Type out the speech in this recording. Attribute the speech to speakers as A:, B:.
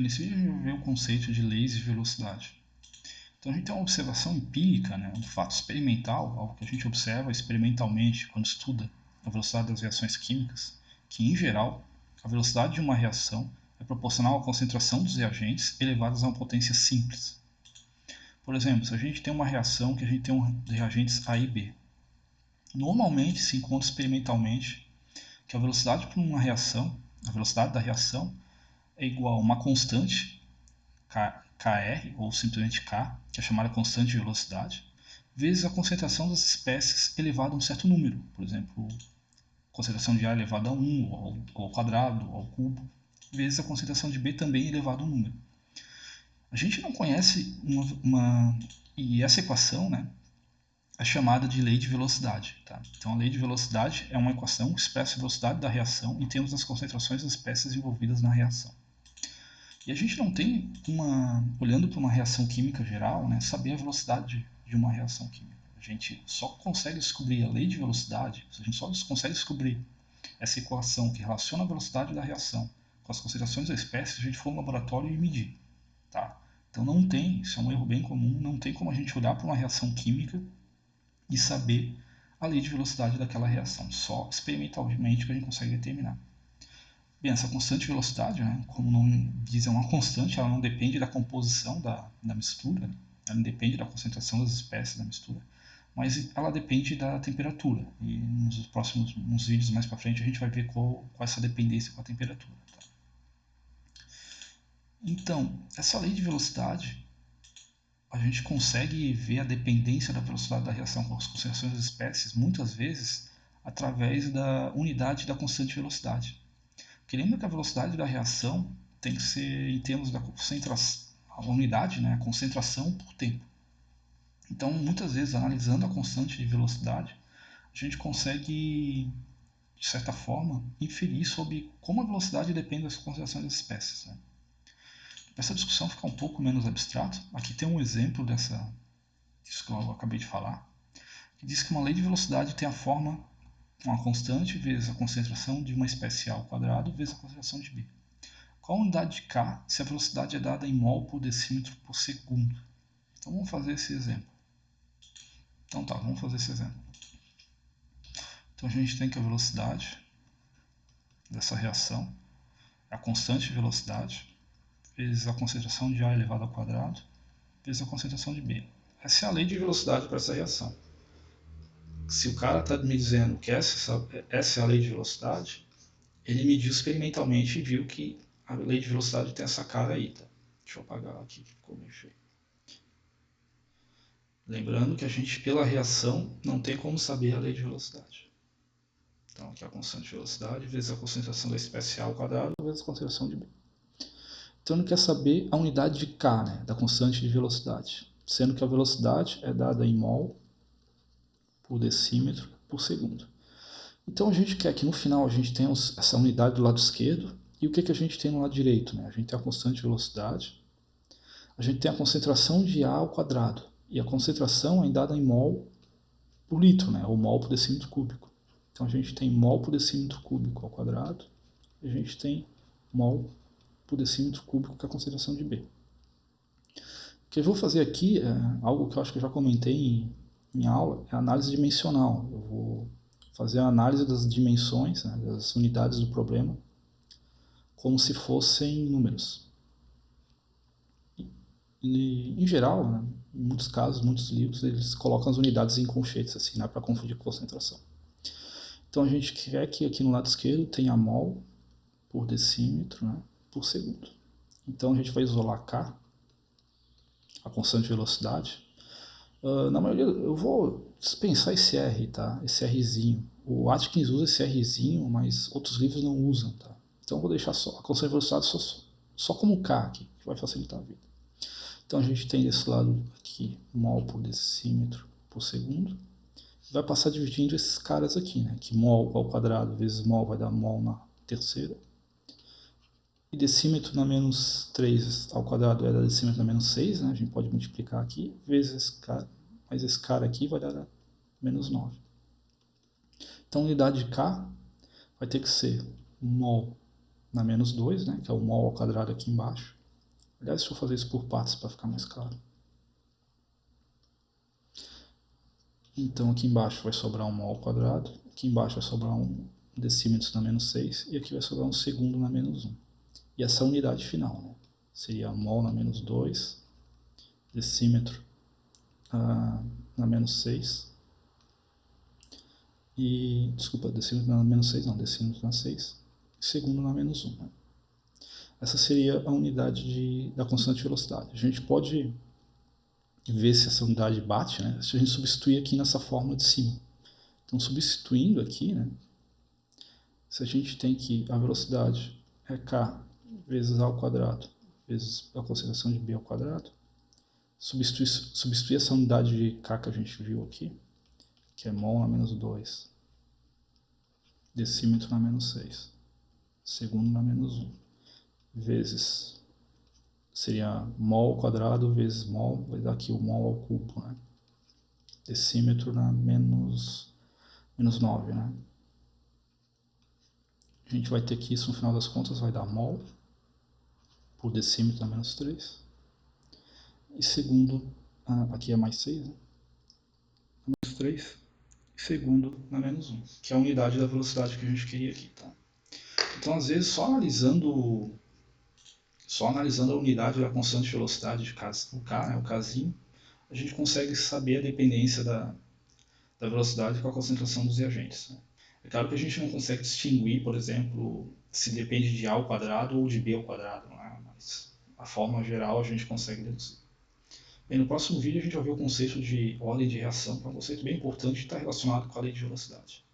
A: Nesse vídeo a gente vai ver o conceito de leis de velocidade. Então a gente tem uma observação empírica, um fato experimental, algo que a gente observa experimentalmente quando estuda a velocidade das reações químicas, que em geral a velocidade de uma reação é proporcional à concentração dos reagentes elevadas a uma potência simples. Por exemplo, se a gente tem uma reação que a gente tem reagentes A e B, normalmente se encontra experimentalmente que a velocidade para uma reação, a velocidade da reação é igual a uma constante Kr, ou simplesmente K, que é chamada constante de velocidade, vezes a concentração das espécies elevada a um certo número, por exemplo, concentração de A elevada a 1, ou ao quadrado, ou ao cubo, vezes a concentração de B também elevada a um número. A gente não conhece e essa equação é chamada de lei de velocidade. Tá? Então a lei de velocidade é uma equação que expressa a velocidade da reação em termos das concentrações das espécies envolvidas na reação. E a gente não tem olhando para uma reação química geral, saber a velocidade de uma reação química. A gente só consegue descobrir a lei de velocidade, a gente só consegue descobrir essa equação que relaciona a velocidade da reação com as concentrações da espécie se a gente for no laboratório e medir. Tá? Então não tem, isso é um erro bem comum, não tem como a gente olhar para uma reação química e saber a lei de velocidade daquela reação. Só experimentalmente que a gente consegue determinar. Bem, essa constante de velocidade, como o nome diz, é uma constante, ela não depende da composição da mistura, ela não depende da concentração das espécies da mistura, mas ela depende da temperatura. E nos vídeos mais para frente a gente vai ver qual é essa dependência com a temperatura. Tá? Então, essa lei de velocidade, a gente consegue ver a dependência da velocidade da reação com as concentrações das espécies, muitas vezes, através da unidade da constante de velocidade. Porque lembra que a velocidade da reação tem que ser em termos da concentração, a unidade, a concentração por tempo. Então, muitas vezes, analisando a constante de velocidade, a gente consegue, de certa forma, inferir sobre como a velocidade depende das concentrações das espécies. Para essa discussão ficar um pouco menos abstrata, aqui tem um exemplo disso que eu acabei de falar, que diz que uma lei de velocidade tem a forma uma constante vezes a concentração de uma espécie A ao quadrado vezes a concentração de B. Qual a unidade de K se a velocidade é dada em mol por decímetro por segundo? Então vamos fazer esse exemplo. Vamos fazer esse exemplo. Então a gente tem que a velocidade dessa reação é a constante de velocidade vezes a concentração de A elevado ao quadrado vezes a concentração de B. Essa é a lei de velocidade para essa reação. Se o cara está me dizendo que essa é a lei de velocidade, ele mediu experimentalmente e viu que a lei de velocidade tem essa cara aí. Tá? Deixa eu apagar aqui, que ficou meio feio. Lembrando que a gente, pela reação, não tem como saber a lei de velocidade. Então, aqui é a constante de velocidade vezes a concentração da espécie A ao quadrado vezes a concentração de B. Então, ele quer saber a unidade de K, da constante de velocidade, sendo que a velocidade é dada em mol por decímetro por segundo. Então, a gente quer que no final a gente tenha essa unidade do lado esquerdo e o que a gente tem no lado direito? A gente tem a constante de velocidade, a gente tem a concentração de A ao quadrado e a concentração é dada em mol por litro, ou mol por decímetro cúbico. Então a gente tem mol por decímetro cúbico ao quadrado e a gente tem mol por decímetro cúbico, que é a concentração de B. O que eu vou fazer aqui é algo que eu acho que eu já comentei em aula, é a análise dimensional. Eu vou fazer a análise das dimensões, das unidades do problema, como se fossem números. E, em geral, em muitos casos, muitos livros, eles colocam as unidades em colchetes, assim, para confundir concentração. Então a gente quer que aqui no lado esquerdo tenha mol por decímetro por segundo. Então a gente vai isolar K, a constante de velocidade. Na maioria, eu vou dispensar esse R, tá? Esse Rzinho. O Atkins usa esse Rzinho, mas outros livros não usam, tá? Então eu vou deixar só a constante de velocidade só como K aqui, que vai facilitar a vida. Então a gente tem desse lado aqui mol por decímetro por segundo. Vai passar dividindo esses caras aqui, que mol ao quadrado vezes mol vai dar mol na terceira. E decímetro na menos 3 ao quadrado vai dar decímetro na menos 6, a gente pode multiplicar aqui, vezes esse cara, mas esse cara aqui vai dar menos 9. Então a unidade de K vai ter que ser mol na menos 2, que é o mol ao quadrado aqui embaixo, Aliás, deixa eu fazer isso por partes para ficar mais claro. Então aqui embaixo vai sobrar um mol ao quadrado, aqui embaixo vai sobrar um decímetro na menos 6 e aqui vai sobrar um segundo na menos 1. E essa é a unidade final, né? Seria mol na menos 2, decímetro na menos 6 e, desculpa, decímetro na menos 6 não, decímetro na 6 e segundo na menos 1. Né? Essa seria a unidade da constante de velocidade. A gente pode ver se essa unidade bate, né? Se a gente substituir aqui nessa fórmula de cima. Então, substituindo aqui, né? Se a gente tem que a velocidade é k vezes a ao quadrado vezes a concentração de b ao quadrado, substituir essa unidade de k que a gente viu aqui, que é mol na menos 2, decímetro na menos 6, segundo na menos 1, vezes, seria mol ao quadrado vezes mol, vai dar aqui o mol ao cubo, né? Decímetro na menos 9, né? A gente vai ter que isso no final das contas vai dar mol por decímetro na menos 3. E segundo, aqui é mais 6, né? Menos 3. E segundo na menos 1, que é a unidade da velocidade que a gente queria aqui. Tá? Então, às vezes, só analisando a unidade da constante de velocidade de o k, né, o kzinho, a gente consegue saber a dependência da velocidade com a concentração dos reagentes. Né? É claro que a gente não consegue distinguir, por exemplo, se depende de A ao quadrado ou de B ao quadrado, não é? Mas a forma geral a gente consegue deduzir. Bem, no próximo vídeo a gente vai ver o conceito de ordem de reação, que é um conceito bem importante e está relacionado com a lei de velocidade.